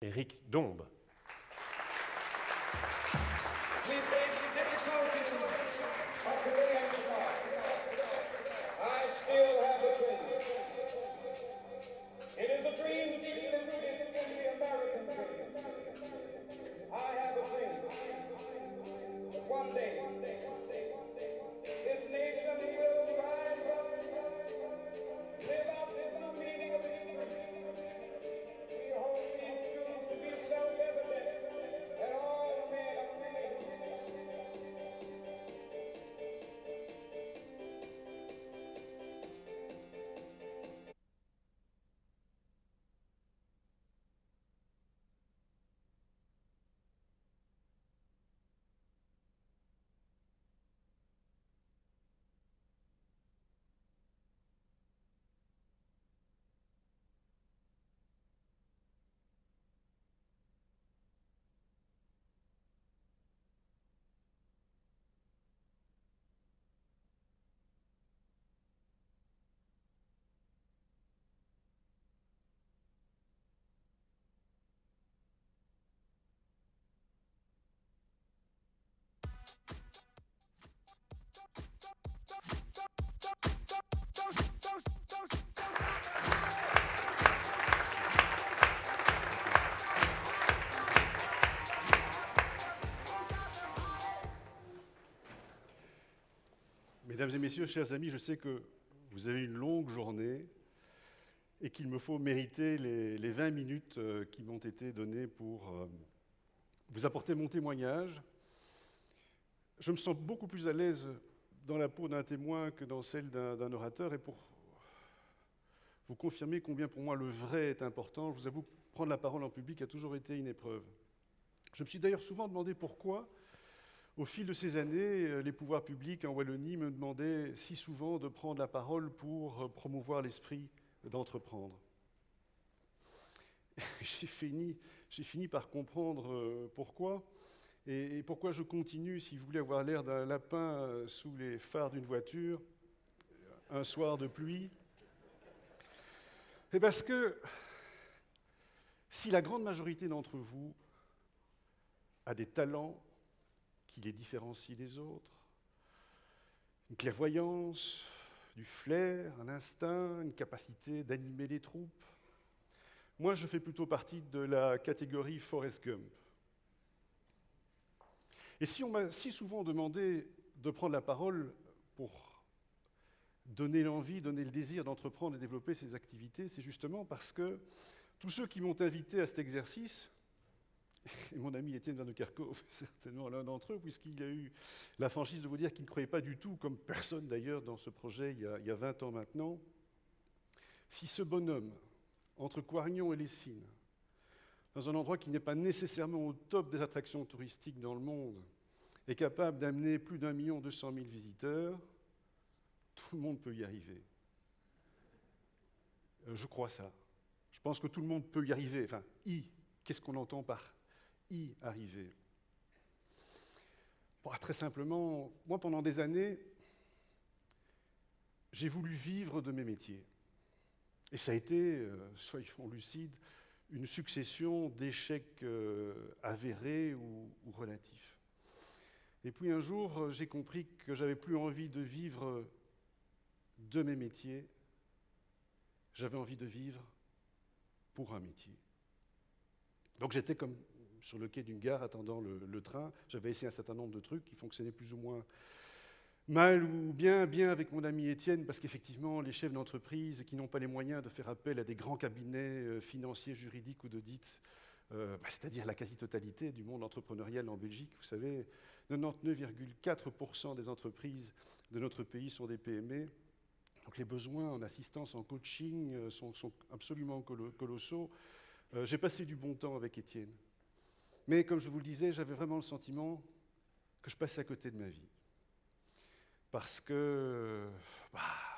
Éric Dombe. We face the difficulties of the way and the life. I still have a dream. It is a dream deeply rooted in the American dream. I have a dream. One day, this nation will rise up, live out the meaning of its dream. We hold these truths to be self-evident that all men are created. Mesdames et messieurs, chers amis, je sais que vous avez une longue journée et qu'il me faut mériter les 20 minutes qui m'ont été données pour vous apporter mon témoignage. Je me sens beaucoup plus à l'aise dans la peau d'un témoin que dans celle d'un orateur, et pour vous confirmer combien pour moi le vrai est important, je vous avoue que prendre la parole en public a toujours été une épreuve. Je me suis d'ailleurs souvent demandé pourquoi, au fil de ces années, les pouvoirs publics en Wallonie me demandaient si souvent de prendre la parole pour promouvoir l'esprit d'entreprendre. J'ai fini par comprendre pourquoi, et pourquoi je continue, si vous voulez avoir l'air d'un lapin sous les phares d'une voiture, un soir de pluie. C'est parce que si la grande majorité d'entre vous a des talents qui les différencient des autres, une clairvoyance, du flair, un instinct, une capacité d'animer les troupes, moi je fais plutôt partie de la catégorie Forrest Gump. Et si on m'a si souvent demandé de prendre la parole pour donner l'envie, donner le désir d'entreprendre et développer ces activités, c'est justement parce que tous ceux qui m'ont invité à cet exercice, et mon ami Étienne Van de Kerkhove est certainement l'un d'entre eux, puisqu'il a eu la franchise de vous dire qu'il ne croyait pas du tout, comme personne d'ailleurs dans ce projet il y a 20 ans maintenant, si ce bonhomme, entre Coirgnon et Lessines, dans un endroit qui n'est pas nécessairement au top des attractions touristiques dans le monde, est capable d'amener plus d'1 200 000 visiteurs, tout le monde peut y arriver. Je crois ça. Je pense que tout le monde peut y arriver. Enfin, qu'est-ce qu'on entend par y arriver? Bon, très simplement, moi pendant des années, j'ai voulu vivre de mes métiers. Et ça a été, soyons lucides, une succession d'échecs avérés ou relatifs. Et puis un jour, j'ai compris que j'avais plus envie de vivre de mes métiers, j'avais envie de vivre pour un métier. Donc j'étais comme sur le quai d'une gare attendant le train, j'avais essayé un certain nombre de trucs qui fonctionnaient plus ou moins mal ou bien avec mon ami Étienne, parce qu'effectivement, les chefs d'entreprise qui n'ont pas les moyens de faire appel à des grands cabinets financiers, juridiques ou d'audit, c'est-à-dire la quasi-totalité du monde entrepreneurial en Belgique, vous savez, 99,4% des entreprises de notre pays sont des PME. Donc les besoins en assistance, en coaching sont absolument colossaux. J'ai passé du bon temps avec Étienne. Mais comme je vous le disais, j'avais vraiment le sentiment que je passais à côté de ma vie. Parce que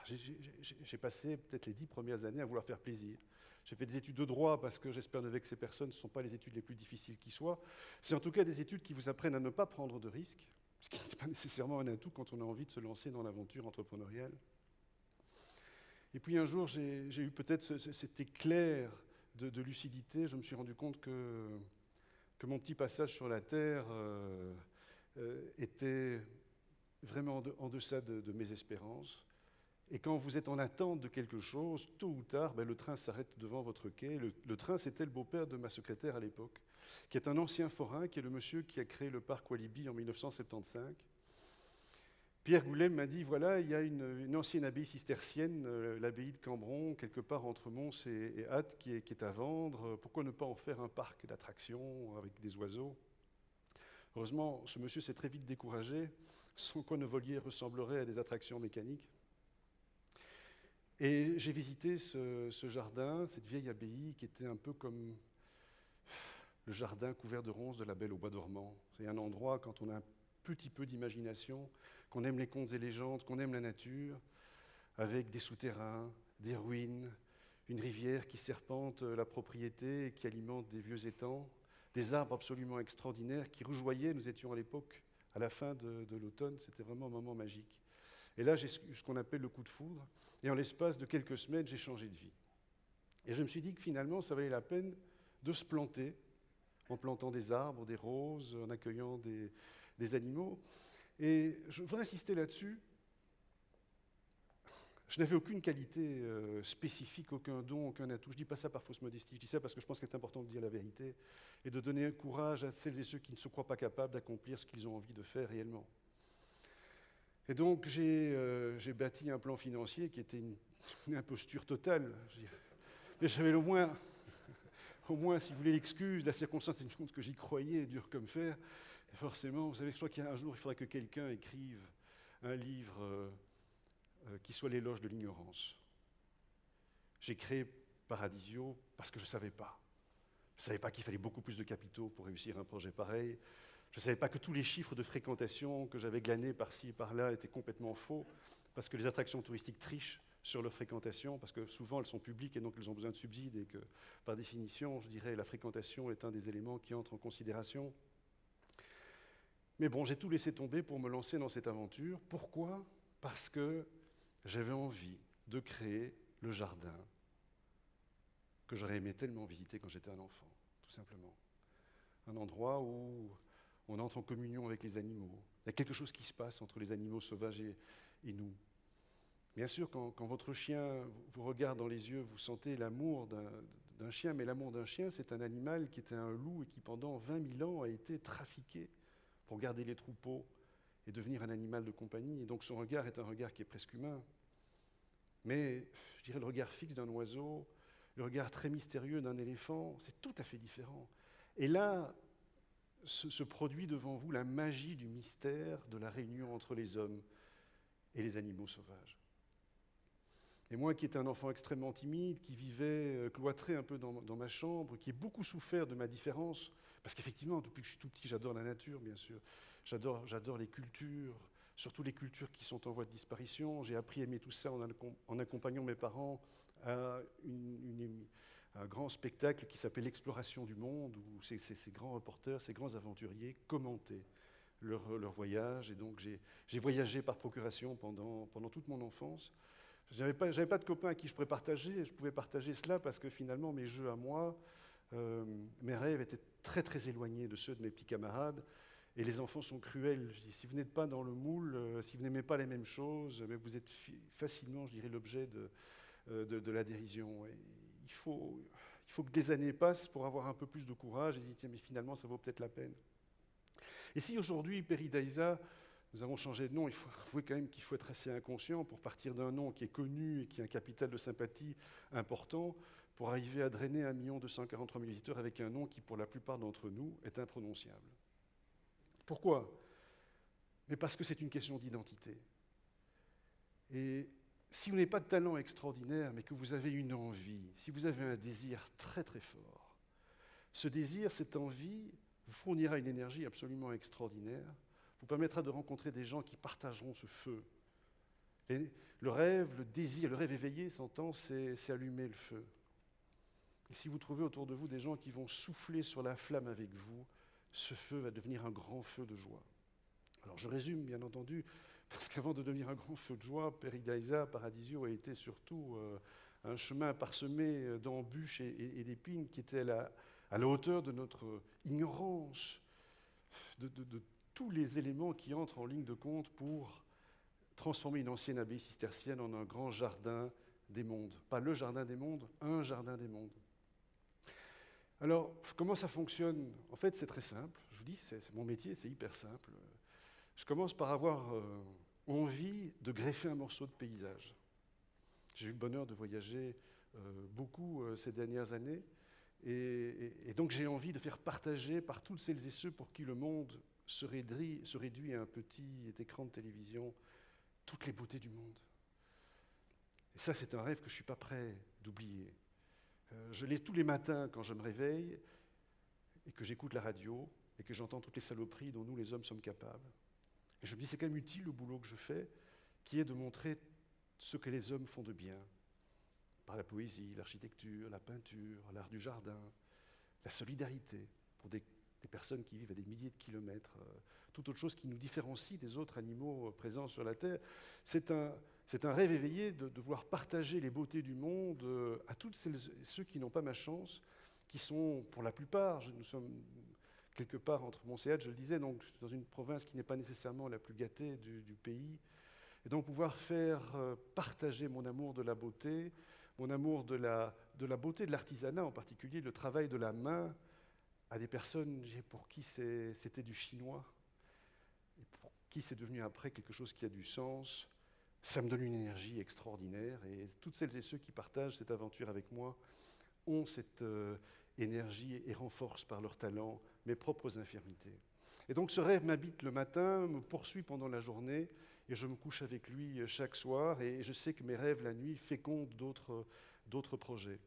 j'ai passé peut-être les 10 premières années à vouloir faire plaisir. J'ai fait des études de droit parce que j'espère ne vexer personne, ce ne sont pas les études les plus difficiles qui soient. C'est en tout cas des études qui vous apprennent à ne pas prendre de risques, ce qui n'est pas nécessairement un atout quand on a envie de se lancer dans l'aventure entrepreneuriale. Et puis un jour, j'ai eu peut-être cet éclair de lucidité, je me suis rendu compte que mon petit passage sur la Terre était vraiment en deçà de mes espérances. Et quand vous êtes en attente de quelque chose, tôt ou tard, le train s'arrête devant votre quai. Le train, c'était le beau-père de ma secrétaire à l'époque, qui est un ancien forain, qui est le monsieur qui a créé le parc Walibi en 1975. Pierre Goulet m'a dit, voilà, il y a une ancienne abbaye cistercienne, l'abbaye de Cambron, quelque part entre Mons et Ath, qui est à vendre. Pourquoi ne pas en faire un parc d'attractions avec des oiseaux? Heureusement, ce monsieur s'est très vite découragé, sans quoi nos voliers ressembleraient à des attractions mécaniques. Et j'ai visité ce jardin, cette vieille abbaye qui était un peu comme le jardin couvert de ronces de la Belle au bois dormant. C'est un endroit, quand on a un petit peu d'imagination, qu'on aime les contes et légendes, qu'on aime la nature, avec des souterrains, des ruines, une rivière qui serpente la propriété et qui alimente des vieux étangs, des arbres absolument extraordinaires qui rougeoyaient. Nous étions à l'époque, à la fin de l'automne, c'était vraiment un moment magique. Et là, j'ai eu ce qu'on appelle le coup de foudre. Et en l'espace de quelques semaines, j'ai changé de vie. Et je me suis dit que finalement, ça valait la peine de se planter, en plantant des arbres, des roses, en accueillant des animaux. Et je voudrais insister là-dessus. Je n'avais aucune qualité spécifique, aucun don, aucun atout. Je ne dis pas ça par fausse modestie, je dis ça parce que je pense qu'il est important de dire la vérité et de donner un courage à celles et ceux qui ne se croient pas capables d'accomplir ce qu'ils ont envie de faire réellement. Et donc, j'ai bâti un plan financier qui était une imposture totale. Mais j'avais au moins, si vous voulez, l'excuse, la circonstance évidente que j'y croyais, dur comme fer. Et forcément, vous savez, je crois qu'il y a un jour, il faudrait que quelqu'un écrive un livre qui soit l'éloge de l'ignorance. J'ai créé Paradisio parce que je ne savais pas. Je ne savais pas qu'il fallait beaucoup plus de capitaux pour réussir un projet pareil. Je ne savais pas que tous les chiffres de fréquentation que j'avais glanés par-ci et par-là étaient complètement faux, parce que les attractions touristiques trichent sur leur fréquentation, parce que souvent elles sont publiques et donc elles ont besoin de subsides, et que par définition, je dirais, la fréquentation est un des éléments qui entre en considération. Mais bon, j'ai tout laissé tomber pour me lancer dans cette aventure. Pourquoi? Parce que j'avais envie de créer le jardin que j'aurais aimé tellement visiter quand j'étais un enfant, tout simplement. Un endroit où on entre en communion avec les animaux. Il y a quelque chose qui se passe entre les animaux sauvages et nous. Bien sûr, quand votre chien vous regarde dans les yeux, vous sentez l'amour d'un chien, mais l'amour d'un chien, c'est un animal qui était un loup et qui, pendant 20 000 ans, a été trafiqué pour garder les troupeaux et devenir un animal de compagnie. Et donc son regard est un regard qui est presque humain. Mais, je dirais, le regard fixe d'un oiseau, le regard très mystérieux d'un éléphant, c'est tout à fait différent. Et là, se produit devant vous la magie du mystère de la réunion entre les hommes et les animaux sauvages. Et moi, qui étais un enfant extrêmement timide, qui vivait cloîtré un peu dans ma chambre, qui ai beaucoup souffert de ma différence, parce qu'effectivement, depuis que je suis tout petit, j'adore la nature, bien sûr. J'adore les cultures, surtout les cultures qui sont en voie de disparition. J'ai appris à aimer tout ça en accompagnant mes parents à un grand spectacle qui s'appelle l'Exploration du monde, où ces grands reporters, ces grands aventuriers commentaient leur voyage. Et donc j'ai voyagé par procuration pendant toute mon enfance. Je n'avais pas de copains à qui je pouvais partager cela parce que finalement mes jeux à moi, mes rêves étaient très très éloignés de ceux de mes petits camarades. Et les enfants sont cruels. Je dis, si vous n'êtes pas dans le moule, si vous n'aimez pas les mêmes choses, mais vous êtes facilement, je dirais, l'objet de la dérision. Et il faut que des années passent pour avoir un peu plus de courage et se dire, tiens, mais finalement, ça vaut peut-être la peine. Et si aujourd'hui, Peridaisa, nous avons changé de nom, il faut avouer quand même qu'il faut être assez inconscient pour partir d'un nom qui est connu et qui a un capital de sympathie important, pour arriver à drainer 1 243 000 visiteurs avec un nom qui, pour la plupart d'entre nous, est imprononciable. Pourquoi? Mais parce que c'est une question d'identité. Et si vous n'avez pas de talent extraordinaire, mais que vous avez une envie, si vous avez un désir très très fort, ce désir, cette envie, vous fournira une énergie absolument extraordinaire, vous permettra de rencontrer des gens qui partageront ce feu. Et le rêve, le désir, le rêve éveillé, s'entend, c'est allumer le feu. Et si vous trouvez autour de vous des gens qui vont souffler sur la flamme avec vous, ce feu va devenir un grand feu de joie. Alors je résume, bien entendu, parce qu'avant de devenir un grand feu de joie, Peridaisa, Paradisio a été surtout un chemin parsemé d'embûches et d'épines qui était à la hauteur de notre ignorance, de tous les éléments qui entrent en ligne de compte pour transformer une ancienne abbaye cistercienne en un grand jardin des mondes. Pas le jardin des mondes, un jardin des mondes. Alors, comment ça fonctionne? En fait, c'est très simple. Je vous dis, c'est mon métier, c'est hyper simple. Je commence par avoir envie de greffer un morceau de paysage. J'ai eu le bonheur de voyager beaucoup ces dernières années. Et donc j'ai envie de faire partager par toutes celles et ceux pour qui le monde se réduit à un petit écran de télévision toutes les beautés du monde. Et ça, c'est un rêve que je ne suis pas prêt d'oublier. Je l'ai tous les matins quand je me réveille et que j'écoute la radio et que j'entends toutes les saloperies dont nous, les hommes, sommes capables. Et je me dis, c'est quand même utile le boulot que je fais, qui est de montrer ce que les hommes font de bien, par la poésie, l'architecture, la peinture, l'art du jardin, la solidarité pour des personnes qui vivent à des milliers de kilomètres, toute autre chose qui nous différencie des autres animaux présents sur la Terre. C'est un rêve éveillé de vouloir partager les beautés du monde à toutes celles et ceux qui n'ont pas ma chance, qui sont, pour la plupart, nous sommes quelque part entre Montséade, je le disais, donc dans une province qui n'est pas nécessairement la plus gâtée du pays, et donc pouvoir faire partager mon amour de la beauté, mon amour de la beauté de l'artisanat, en particulier le travail de la main, à des personnes pour qui c'était du chinois, et pour qui c'est devenu après quelque chose qui a du sens. Ça me donne une énergie extraordinaire, et toutes celles et ceux qui partagent cette aventure avec moi ont cette énergie et renforcent par leur talent mes propres infirmités. Et donc ce rêve m'habite le matin, me poursuit pendant la journée, et je me couche avec lui chaque soir, et je sais que mes rêves la nuit fécondent d'autres projets.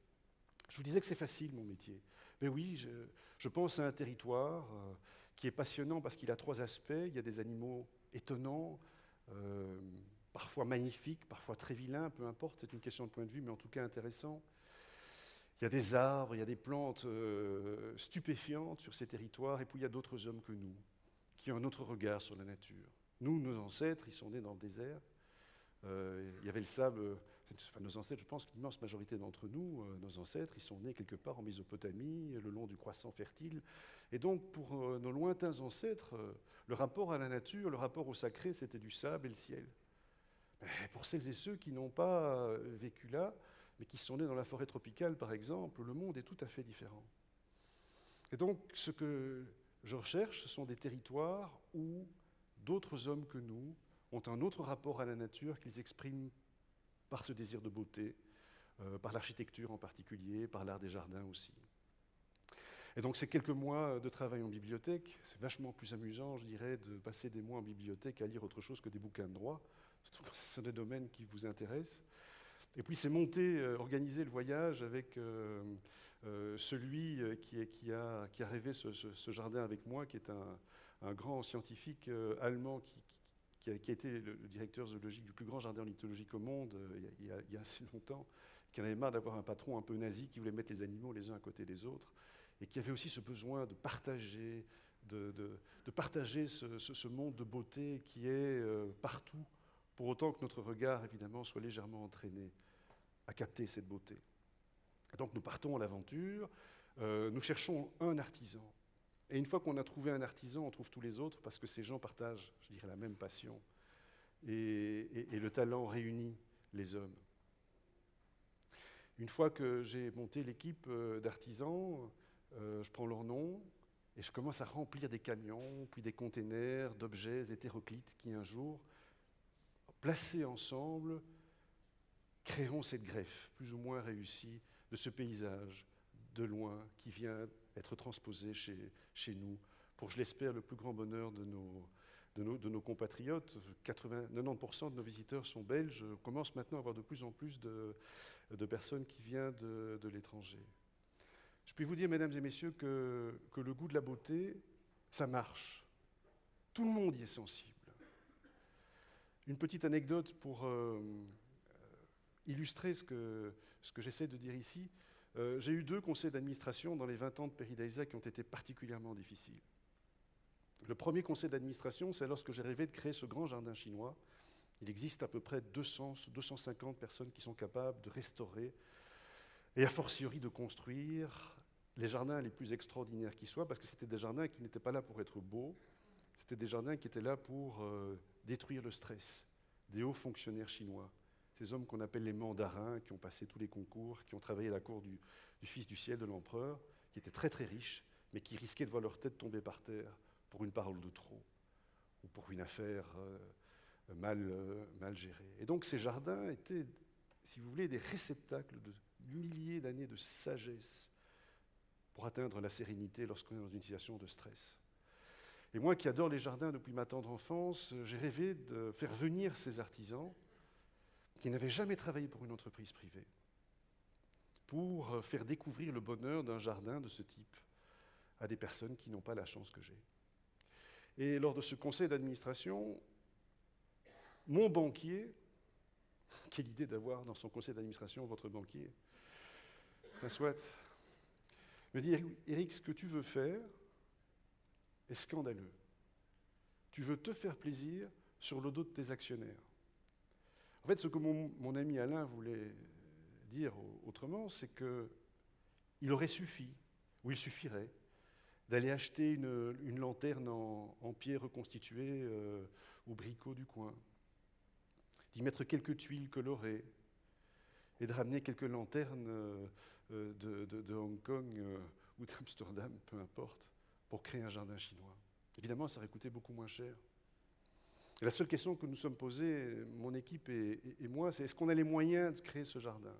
Je vous disais que c'est facile mon métier. Mais oui, je pense à un territoire qui est passionnant parce qu'il a 3 aspects. Il y a des animaux étonnants, parfois magnifiques, parfois très vilains, peu importe, c'est une question de point de vue, mais en tout cas intéressant. Il y a des arbres, il y a des plantes stupéfiantes sur ces territoires, et puis il y a d'autres hommes que nous, qui ont un autre regard sur la nature. Nous, nos ancêtres, ils sont nés dans le désert. Il y avait le sable, enfin, nos ancêtres, je pense que l'immense majorité d'entre nous, nos ancêtres, ils sont nés quelque part en Mésopotamie, le long du croissant fertile. Et donc, pour nos lointains ancêtres, le rapport à la nature, le rapport au sacré, c'était du sable et le ciel. Mais pour celles et ceux qui n'ont pas vécu là, mais qui sont nés dans la forêt tropicale, par exemple, le monde est tout à fait différent. Et donc, ce que je recherche, ce sont des territoires où d'autres hommes que nous ont un autre rapport à la nature qu'ils expriment par ce désir de beauté, par l'architecture en particulier, par l'art des jardins aussi. Et donc ces quelques mois de travail en bibliothèque, c'est vachement plus amusant, je dirais, de passer des mois en bibliothèque à lire autre chose que des bouquins de droit, surtout quand ce sont des domaines qui vous intéressent. Et puis c'est organiser le voyage avec celui qui a rêvé ce jardin avec moi, qui est un grand scientifique allemand qui a été le directeur zoologique du plus grand jardin ornithologique au monde il y a assez longtemps, qui en avait marre d'avoir un patron un peu nazi qui voulait mettre les animaux les uns à côté des autres, et qui avait aussi ce besoin de partager, ce monde de beauté qui est partout, pour autant que notre regard, évidemment, soit légèrement entraîné à capter cette beauté. Et donc nous partons à l'aventure, nous cherchons un artisan. Et une fois qu'on a trouvé un artisan, on trouve tous les autres, parce que ces gens partagent, je dirais, la même passion. Et le talent réunit les hommes. Une fois que j'ai monté l'équipe d'artisans, je prends leur nom et je commence à remplir des camions, puis des containers d'objets hétéroclites qui un jour, placés ensemble, créeront cette greffe plus ou moins réussie de ce paysage de loin qui vient être transposé chez nous pour, je l'espère, le plus grand bonheur de nos compatriotes. 90% de nos visiteurs sont belges. On commence maintenant à avoir de plus en plus de personnes qui viennent de l'étranger. Je puis vous dire, mesdames et messieurs, que le goût de la beauté, ça marche. Tout le monde y est sensible. Une petite anecdote pour illustrer ce que j'essaie de dire ici. J'ai eu 2 conseils d'administration dans les 20 ans de Pairie d'Aïsa qui ont été particulièrement difficiles. Le premier conseil d'administration, c'est lorsque j'ai rêvé de créer ce grand jardin chinois Il existe à peu près 200, 250 personnes qui sont capables de restaurer et a fortiori de construire les jardins les plus extraordinaires qui soient, parce que c'était des jardins qui n'étaient pas là pour être beaux, c'était des jardins qui étaient là pour détruire le stress des hauts fonctionnaires chinois, ces hommes qu'on appelle les mandarins, qui ont passé tous les concours, qui ont travaillé à la cour du fils du ciel, de l'empereur, qui étaient très très riches, mais qui risquaient de voir leur tête tomber par terre pour une parole de trop, ou pour une affaire mal gérée. Et donc ces jardins étaient, si vous voulez, des réceptacles de milliers d'années de sagesse pour atteindre la sérénité lorsqu'on est dans une situation de stress. Et moi qui adore les jardins depuis ma tendre enfance, j'ai rêvé de faire venir ces artisans qui n'avaient jamais travaillé pour une entreprise privée, pour faire découvrir le bonheur d'un jardin de ce type à des personnes qui n'ont pas la chance que j'ai. Et lors de ce conseil d'administration, mon banquier, quelle idée d'avoir dans son conseil d'administration votre banquier, enfin soit, me dit, Éric, ce que tu veux faire est scandaleux. Tu veux te faire plaisir sur le dos de tes actionnaires. En fait, ce que mon ami Alain voulait dire autrement, c'est qu'il aurait suffi, ou il suffirait, d'aller acheter une lanterne en pierre reconstituée au bricot du coin, d'y mettre quelques tuiles colorées et de ramener quelques lanternes de Hong Kong ou d'Amsterdam, peu importe, pour créer un jardin chinois. Évidemment, ça aurait coûté beaucoup moins cher. Et la seule question que nous sommes posées, mon équipe et moi, c'est est-ce qu'on a les moyens de créer ce jardin ?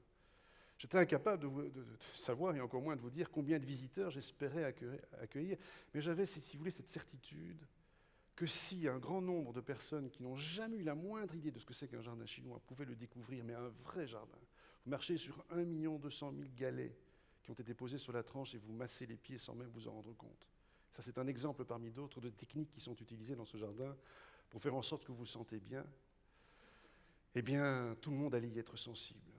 J'étais incapable de savoir, et encore moins de vous dire, combien de visiteurs j'espérais accueillir, mais j'avais, si vous voulez, cette certitude que si un grand nombre de personnes qui n'ont jamais eu la moindre idée de ce que c'est qu'un jardin chinois pouvaient le découvrir, mais un vrai jardin, vous marchez sur 1 200 000 galets qui ont été posés sur la tranche et vous massez les pieds sans même vous en rendre compte. Ça, c'est un exemple parmi d'autres de techniques qui sont utilisées dans ce jardin pour faire en sorte que vous vous sentez bien. Eh bien, tout le monde allait y être sensible.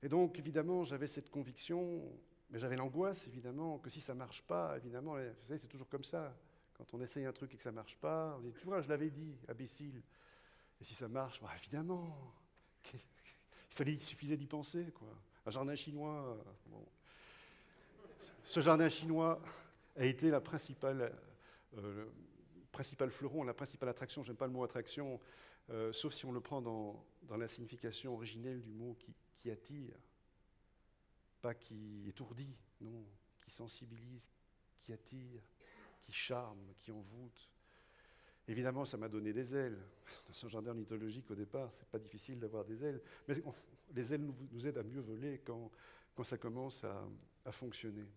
Et donc, évidemment, j'avais cette conviction, mais j'avais l'angoisse, évidemment, que si ça ne marche pas, évidemment, vous savez, c'est toujours comme ça. Quand on essaye un truc et que ça ne marche pas, on dit, tu vois, je l'avais dit, imbécile. Et si ça marche, bah, évidemment, il suffisait d'y penser, quoi. Un jardin chinois, bon. Ce jardin chinois a été le principal fleuron, la principale attraction, j'aime pas le mot attraction, sauf si on le prend dans la signification originelle du mot qui attire, pas qui étourdit, non, qui sensibilise, qui attire, qui charme, qui envoûte. Évidemment, ça m'a donné des ailes. Dans ce jardin mythologique, au départ, c'est pas difficile d'avoir des ailes, mais les ailes nous aident à mieux voler quand ça commence à fonctionner.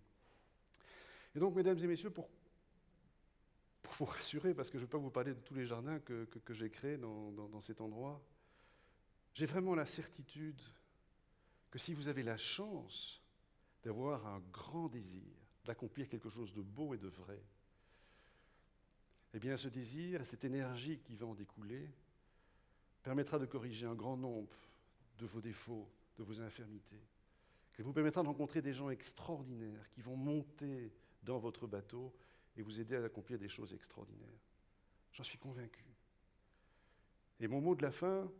Et donc, mesdames et messieurs, pour vous rassurer, parce que je ne vais pas vous parler de tous les jardins que j'ai créés dans cet endroit, j'ai vraiment la certitude que si vous avez la chance d'avoir un grand désir, d'accomplir quelque chose de beau et de vrai, eh bien ce désir, cette énergie qui va en découler, permettra de corriger un grand nombre de vos défauts, de vos infirmités, qui vous permettra de rencontrer des gens extraordinaires qui vont monter dans votre bateau et vous aider à accomplir des choses extraordinaires. J'en suis convaincu. Et mon mot de la fin,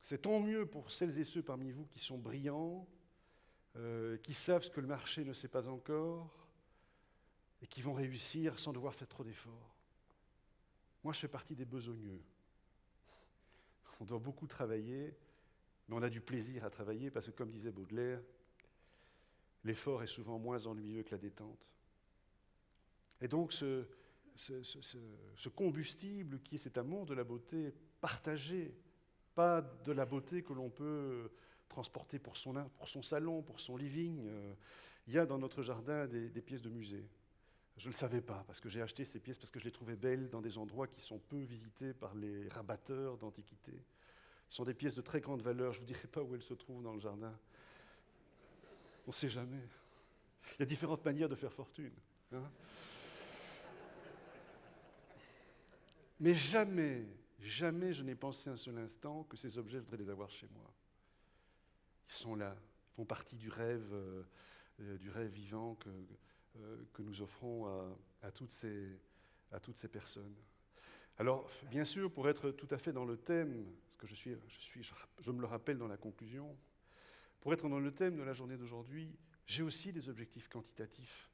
c'est tant mieux pour celles et ceux parmi vous qui sont brillants, qui savent ce que le marché ne sait pas encore et qui vont réussir sans devoir faire trop d'efforts. Moi, je fais partie des besogneux. On doit beaucoup travailler, mais on a du plaisir à travailler parce que, comme disait Baudelaire, l'effort est souvent moins ennuyeux que la détente. Et donc, ce combustible qui est cet amour de la beauté partagé, pas de la beauté que l'on peut transporter pour son salon, pour son living. Il y a dans notre jardin des pièces de musée. Je ne le savais pas, parce que j'ai acheté ces pièces parce que je les trouvais belles dans des endroits qui sont peu visités par les rabatteurs d'antiquités. Ce sont des pièces de très grande valeur. Je ne vous dirai pas où elles se trouvent dans le jardin. On ne sait jamais. Il y a différentes manières de faire fortune. Hein. Mais jamais je n'ai pensé un seul instant que ces objets, je voudrais les avoir chez moi. Ils sont là, ils font partie du rêve vivant que nous offrons à toutes ces personnes. Alors, bien sûr, pour être tout à fait dans le thème, parce que je me le rappelle dans la conclusion, pour être dans le thème de la journée d'aujourd'hui, j'ai aussi des objectifs quantitatifs.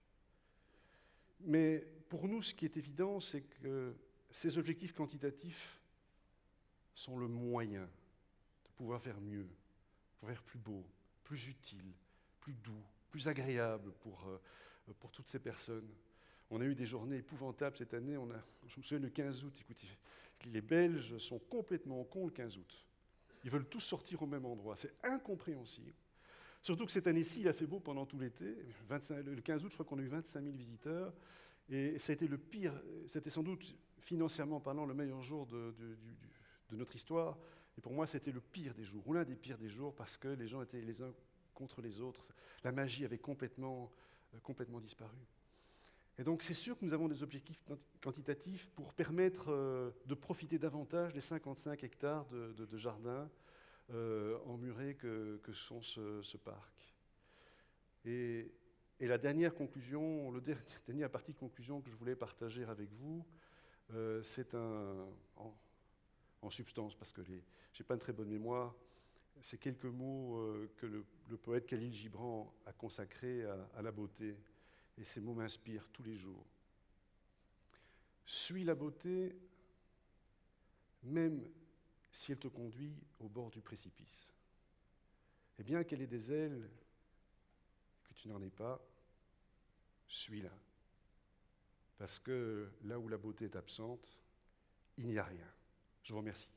Mais pour nous, ce qui est évident, c'est que ces objectifs quantitatifs sont le moyen de pouvoir faire mieux, pour faire plus beau, plus utile, plus doux, plus agréable pour toutes ces personnes. On a eu des journées épouvantables cette année. Je me souviens le 15 août, écoutez, les Belges sont complètement cons le 15 août. Ils veulent tous sortir au même endroit. C'est incompréhensible. Surtout que cette année-ci, il a fait beau pendant tout l'été. Le 15 août, je crois qu'on a eu 25 000 visiteurs. Et ça a été le pire, c'était sans doute, financièrement parlant, le meilleur jour de notre histoire. Et pour moi, c'était le pire des jours, ou l'un des pires des jours, parce que les gens étaient les uns contre les autres. La magie avait complètement disparu. Et donc, c'est sûr que nous avons des objectifs quantitatifs pour permettre de profiter davantage des 55 hectares de jardins emmurés que sont ce parc. Et la dernière conclusion, dernière partie de conclusion que je voulais partager avec vous, c'est en substance, parce que je n'ai pas une très bonne mémoire, c'est quelques mots que le poète Khalil Gibran a consacrés à la beauté. Et ces mots m'inspirent tous les jours. Suis la beauté, même si elle te conduit au bord du précipice. Et bien qu'elle ait des ailes et que tu n'en aies pas, suis-la. Parce que là où la beauté est absente, il n'y a rien. Je vous remercie.